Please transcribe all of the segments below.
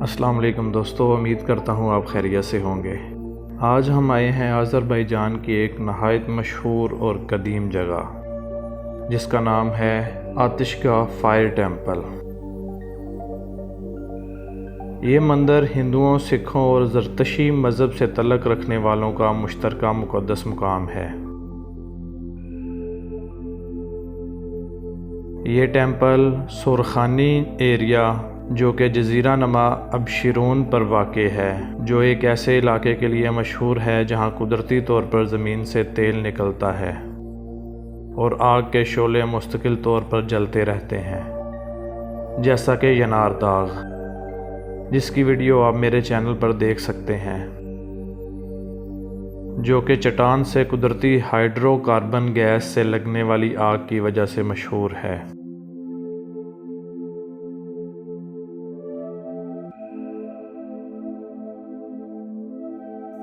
अस्सलाम वालेकुम दोस्तों, उम्मीद करता हूँ आप खैरियत से होंगे। आज हम आए हैं अज़रबैजान की एक नहायत मशहूर और कदीम जगह जिसका नाम है आतिशगाह फायर टेम्पल। ये मंदिर हिंदुओं, सिखों और ज़रतुशी मज़हब से तल्लुक़ रखने वालों का मुश्तरका मुक़द्दस मुकाम है। ये टेम्पल सुरखानी एरिया जो कि जज़ीरा नमा अबशीरून पर वाक़े है, जो एक ऐसे इलाके के लिए मशहूर है जहाँ कुदरती तौर पर ज़मीन से तेल निकलता है और आग के शोले मुस्तकिल तौर पर जलते रहते हैं, जैसा कि यनार दाग, जिसकी वीडियो आप मेरे चैनल पर देख सकते हैं, जो कि चट्टान से कुदरती हाइड्रोकार्बन गैस से लगने वाली आग की वजह से मशहूर है।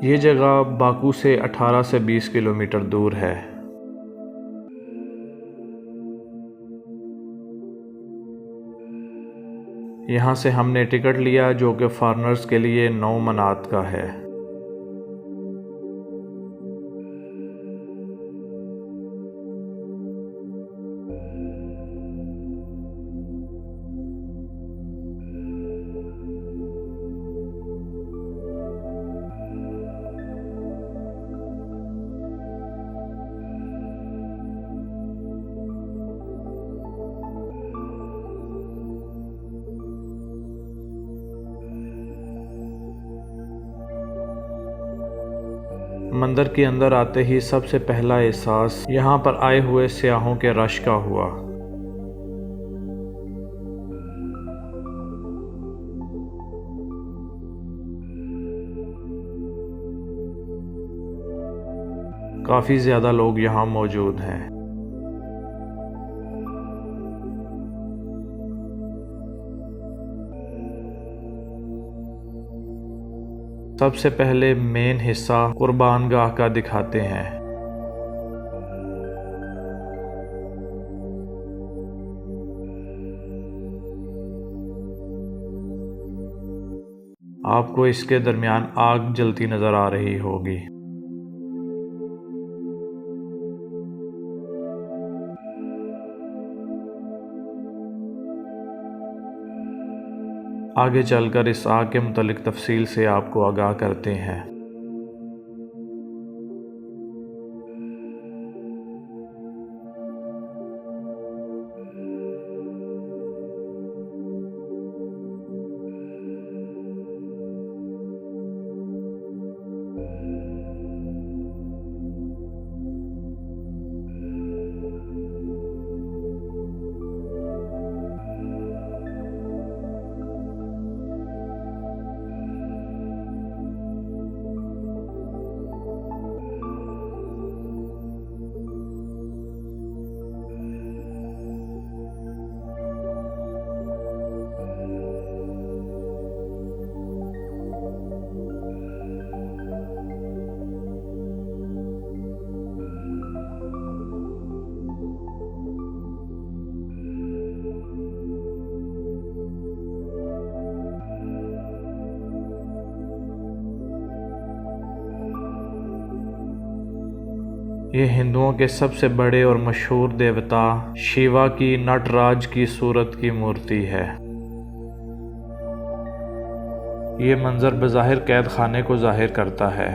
ये जगह बाकू से 18 से 20 किलोमीटर दूर है। यहाँ से हमने टिकट लिया जो कि फॉरेनर्स के लिए 9 मनात का है। मंदिर के अंदर आते ही सबसे पहला एहसास यहाँ पर आए हुए सयाहों के रश का हुआ। काफ़ी ज़्यादा लोग यहाँ मौजूद हैं। सबसे पहले मेन हिस्सा कुर्बानगाह का दिखाते हैं। आपको इसके दरमियान आग जलती नजर आ रही होगी। आगे चलकर इस आग के मुतालिक तफसील से आपको आगाह करते हैं। ये हिंदुओं के सबसे बड़े और मशहूर देवता शिवा की नटराज की सूरत की मूर्ति है। ये मंजर बज़ाहिर कैद खाने को जाहिर करता है।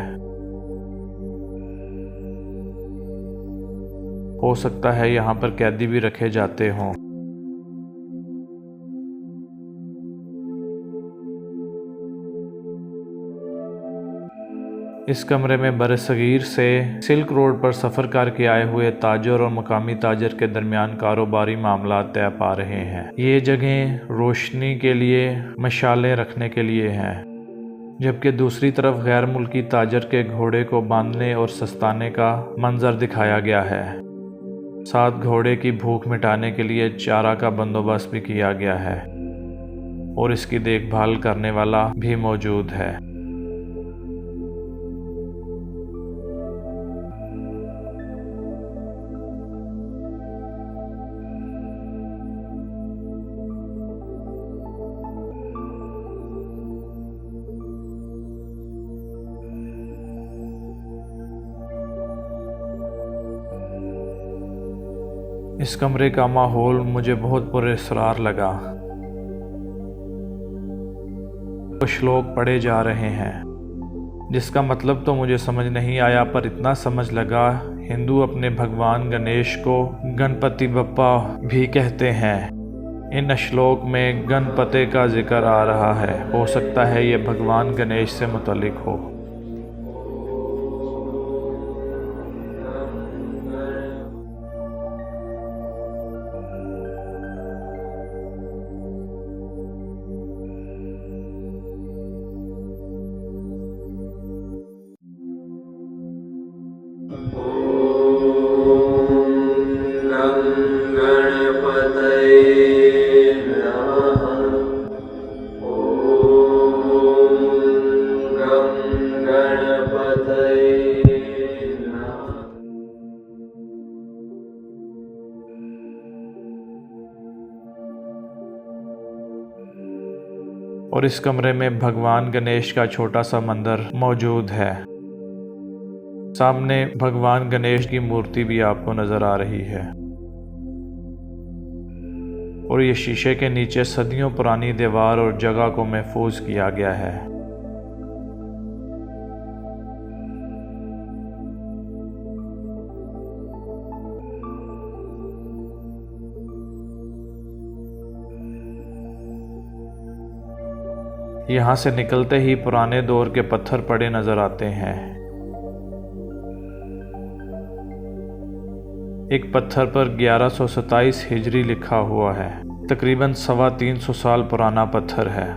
हो सकता है यहाँ पर कैदी भी रखे जाते हों। इस कमरे में बरसगीर से सिल्क रोड पर सफ़र करके आए हुए ताजर और मकामी ताजर के दरमियान कारोबारी मामला तय पा रहे हैं। ये जगह रोशनी के लिए, मशालें रखने के लिए हैं, जबकि दूसरी तरफ गैर मुल्की ताजर के घोड़े को बांधने और सस्ताने का मंजर दिखाया गया है। साथ घोड़े की भूख मिटाने के लिए चारा का बंदोबस्त भी किया गया है और इसकी देखभाल करने वाला भी मौजूद है। इस कमरे का माहौल मुझे बहुत पुरअसरार लगा। कुछ श्लोक पढ़े जा रहे हैं जिसका मतलब तो मुझे समझ नहीं आया, पर इतना समझ लगा हिंदू अपने भगवान गणेश को गणपति बप्पा भी कहते हैं। इन श्लोक में गणपति का जिक्र आ रहा है। हो सकता है ये भगवान गणेश से मुतल्लिक हो। और इस कमरे में भगवान गणेश का छोटा सा मंदिर मौजूद है। सामने भगवान गणेश की मूर्ति भी आपको नजर आ रही है और ये शीशे के नीचे सदियों पुरानी दीवार और जगह को महफूज किया गया है। यहाँ से निकलते ही पुराने दौर के पत्थर पड़े नजर आते हैं। एक पत्थर पर 1127 हिजरी लिखा हुआ है। तकरीबन 350 साल पुराना पत्थर है।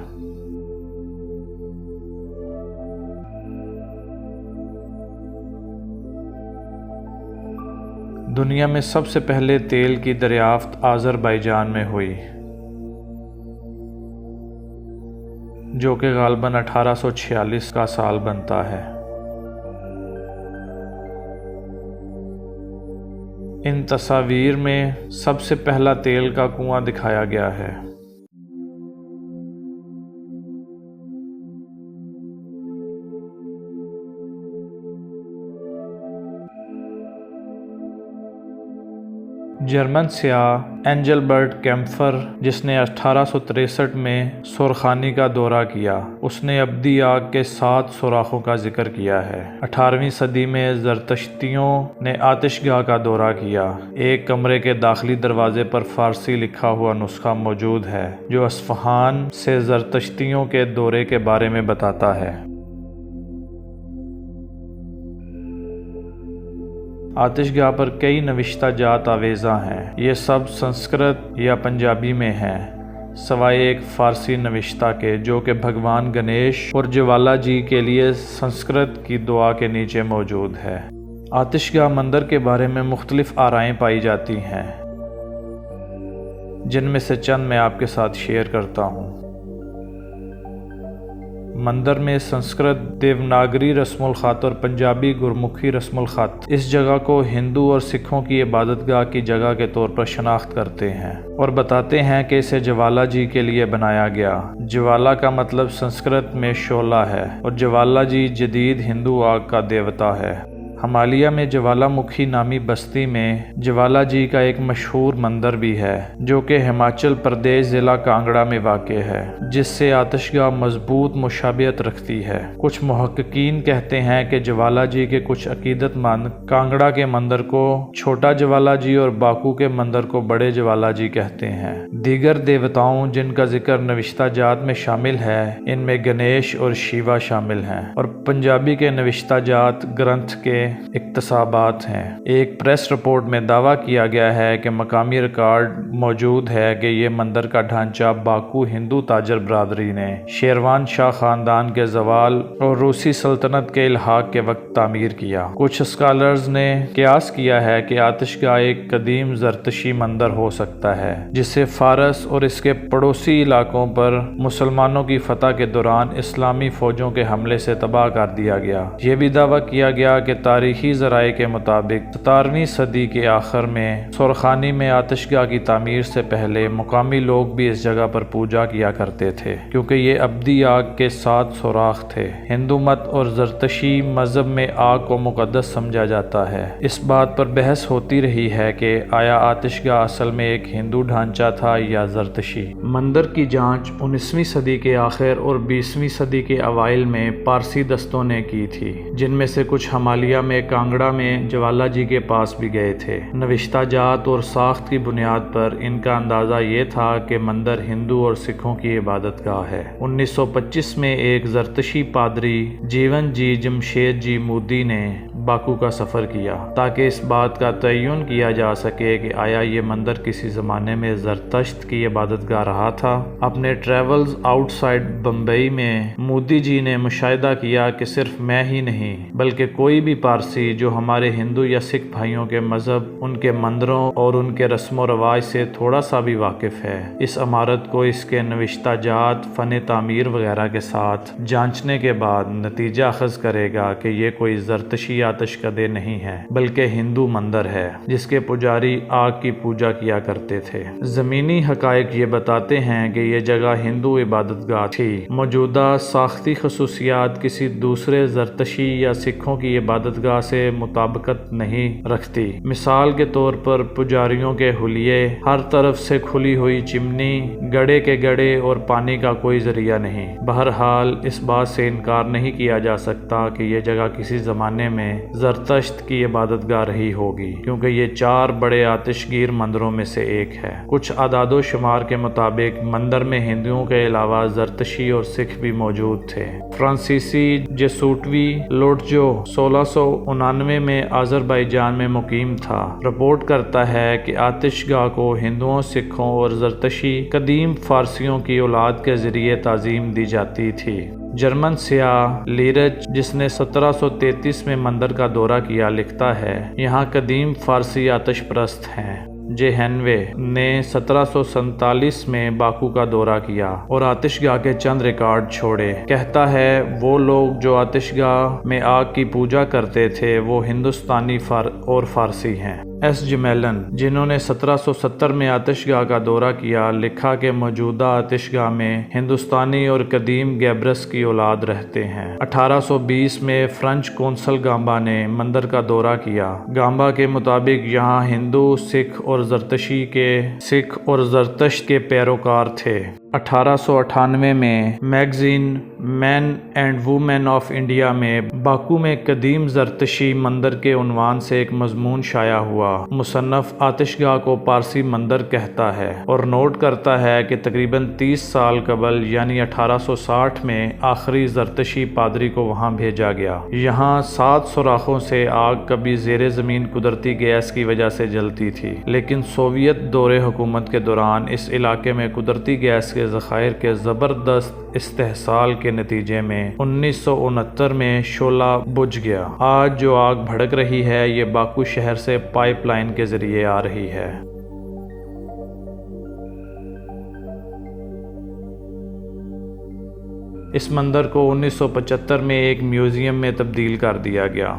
दुनिया में सबसे पहले तेल की दरियाफ्त आज़रबाईजान में हुई, जो कि गालबन 1846 का साल बनता है। इन तस्वीर में सबसे पहला तेल का कुआं दिखाया गया है। जर्मन सियाह एंजलबर्ट कैम्फर, जिसने 1863 में सुरखानी का दौरा किया, उसने अब्दी आग के 7 सुराखों का जिक्र किया है। 18वीं सदी में ज़रतश्तियों ने आतिशगाह का दौरा किया। एक कमरे के दाखिली दरवाजे पर फारसी लिखा हुआ नुस्खा मौजूद है जो अस्फ़हान से ज़रतश्तियों के दौरे के बारे में बताता है। आतिशगाह पर कई नविश्ता जात आवेज़ा हैं। ये सब संस्कृत या पंजाबी में हैं, सवाए एक फ़ारसी नविश्ता के जो कि भगवान गणेश और ज्वाला जी के लिए संस्कृत की दुआ के नीचे मौजूद है। आतिशगाह मंदिर के बारे में मुख्तलिफ आराएं पाई जाती हैं, जिनमें से चंद मैं आपके साथ शेयर करता हूँ। मंदिर में संस्कृत देवनागरी रस्मुल ख़त और पंजाबी गुरमुखी रस्मुल ख़त इस जगह को हिंदू और सिखों की इबादतगाह की जगह के तौर पर शनाख्त करते हैं और बताते हैं कि इसे ज्वाला जी के लिए बनाया गया। ज्वाला का मतलब संस्कृत में शोला है और ज्वाला जी जदीद हिंदू आग का देवता है। हिमालय में ज्वालामुखी नामी बस्ती में ज्वाला जी का एक मशहूर मंदिर भी है जो कि हिमाचल प्रदेश ज़िला कांगड़ा में वाक़ है, जिससे आतिशगाह मजबूत मुशाबियत रखती है। कुछ मुहक्किकीन कहते हैं कि ज्वाला जी के कुछ अकीदतमंद कांगड़ा के मंदिर को छोटा ज्वाला जी और बाकू के मंदिर को बड़े ज्वाला जी कहते हैं। दीगर देवताओं जिनका जिक्र नविश्ता जात में शामिल है, इनमें गणेश और शिवा शामिल हैं और पंजाबी के नविश्ता जात ग्रंथ के इक्तसाबात हैं। एक प्रेस रिपोर्ट में दावा किया गया है कि मकामी रिकॉर्ड मौजूद है कि ये मंदिर का ढांचा बाकू हिंदू ताजर बरादरी ने शेरवान शाह खानदान के जवाल और रूसी सल्तनत के इल्हाक के वक्त तामीर किया। कुछ स्कॉलर्स ने कियास किया है कि आतिशगाह एक कदीम ज़रतशी मंदिर हो सकता है जिसे फारस और इसके पड़ोसी इलाकों पर मुसलमानों की फतह के दौरान इस्लामी फौजों के हमले से तबाह कर दिया गया। ये भी दावा किया गया कि तारीखी ज़राए के मुताबिक 17वीं सदी के आखिर में सुरखानी में आतिशगाह की तामीर से पहले मुकामी लोग भी इस जगह पर पूजा किया करते थे, क्योंकि ये अब्दी आग के 7 सुराख थे। हिंदू मत और ज़रतशी मज़हब में आग को मुक़द्दस समझा जाता है। इस बात पर बहस होती रही है कि आया आतिशगाह असल में एक हिंदू ढांचा था या ज़रतशी। मंदिर की जांच 19वीं सदी के आखिर और 20वीं सदी के अवाइल में पारसी दस्तों ने की थी, जिनमें से कुछ हमालिया में कांगड़ा में ज्वाला जी के पास भी गए थे। नविश्ता जात और साख्त की बुनियाद पर इनका अंदाज़ा ये था कि मंदिर हिंदू और सिखों की इबादत गाह है। 1925 में एक ज़रतशी पादरी जीवन जी जमशेद जी मोदी ने बाकू का सफ़र किया ताकि इस बात का तयन किया जा सके कि आया ये मंदिर किसी ज़माने में ज़रतश्त की इबादत गाह रहा था। अपने ट्रेवल्स आउटसाइड बम्बई में मोदी जी ने मुशाहिदा किया कि सिर्फ मैं ही नहीं बल्कि कोई भी पारसी जो हमारे हिंदू या सिख भाइयों के मज़हब, उनके मंदिरों और उनके रस्म व रवाज से थोड़ा सा भी वाकिफ़ है, इस इमारत को इसके नविश्ता जात, फ़न तामीर वगैरह के साथ जांचने के बाद नतीजा अखज़ करेगा कि ये कोई ज़रतशी आतिशकदे नहीं है बल्कि हिंदू मंदिर है जिसके पुजारी आग की पूजा किया करते थे। ज़मीनी हक़ाइक़ ये बताते हैं कि ये जगह हिंदू इबादतगाह थी। मौजूदा साख्ती खसूसियात किसी दूसरे ज़रतशी या सिखों की इबादतगाह से मुताबिकत नहीं रखती। मिसाल के तौर पर पुजारियों के हुलिये, हर तरफ से खुली हुई चिमनी, गड़े के गड़े और पानी का कोई जरिया नहीं। बहरहाल इस बात से इनकार नहीं किया जा सकता कि यह जगह किसी ज़माने में ज़रतश्त की इबादतगाह रही होगी, क्योंकि ये 4 बड़े आतिशगीर मंदिरों में से एक है। कुछ आदादो शुमार के मुताबिक मंदिर में हिंदुओं के अलावा ज़रतशी और सिख भी मौजूद थे। फ्रांसीसी जेसूटवी लोटजो 1699 में आज़रबाईजान में मुकीम था। रिपोर्ट करता है कि आतिशगाह को हिंदुओं, सिखों और ज़रतशी कदीम फारसियों की औलाद के ज़रिए ताज़ीम दी जाती थी। जर्मन सियाह लीरज, जिसने 1733 में मंदिर का दौरा किया, लिखता है, यहाँ कदीम फारसी आतिश परस्त हैं। जे हेनवे ने 1747 में बाकू का दौरा किया और आतिशगाह के चंद रिकॉर्ड छोड़े। कहता है वो लोग जो आतिशगाह में आग की पूजा करते थे वो हिंदुस्तानी और फारसी हैं। एस जमेलन, जिन्होंने 1770 में आतिशगाह का दौरा किया, लिखा कि मौजूदा आतिशगाह में हिंदुस्तानी और कदीम गैब्रस की औलाद रहते हैं। 1820 में फ्रेंच कौंसल गांबा ने मंदिर का दौरा किया। गांबा के मुताबिक यहाँ हिंदू, सिख और ज़रतश्त के पैरोकार थे। 1898 में magazine man and women of India में बाकू में कदीम ज़रतशी मंदिर के उन्वान से एक मजमून शाया हुआ। मुसन्नफ आतिशगाह को पारसी मंदिर कहता है और नोट करता है कि तकरीबन 30 साल कबल यानी 1860 में आखिरी ज़रतशी पादरी को वहाँ भेजा गया। यहाँ 7 सुराखों से आग कभी ज़ेरे ज़मीन कुदरती गैस की वजह से जलती थी, लेकिन सोवियत दौरे हुकूमत के दौरान इस इलाके में कुदरती गैस के ज़खायर के ज़बरदस्त इस्तेहसाल के नतीजे में 1969 में शोला बुझ गया। आज जो आग भड़क रही है ये बाकू शहर से पाइपलाइन के जरिए आ रही है। इस मंदिर को 1975 में एक म्यूजियम में तब्दील कर दिया गया।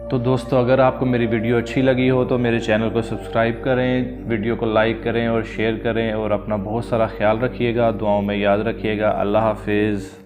तो दोस्तों, अगर आपको मेरी वीडियो अच्छी लगी हो तो मेरे चैनल को सब्सक्राइब करें, वीडियो को लाइक करें और शेयर करें और अपना बहुत सारा ख्याल रखिएगा, दुआओं में याद रखिएगा। अल्लाह हाफिज़।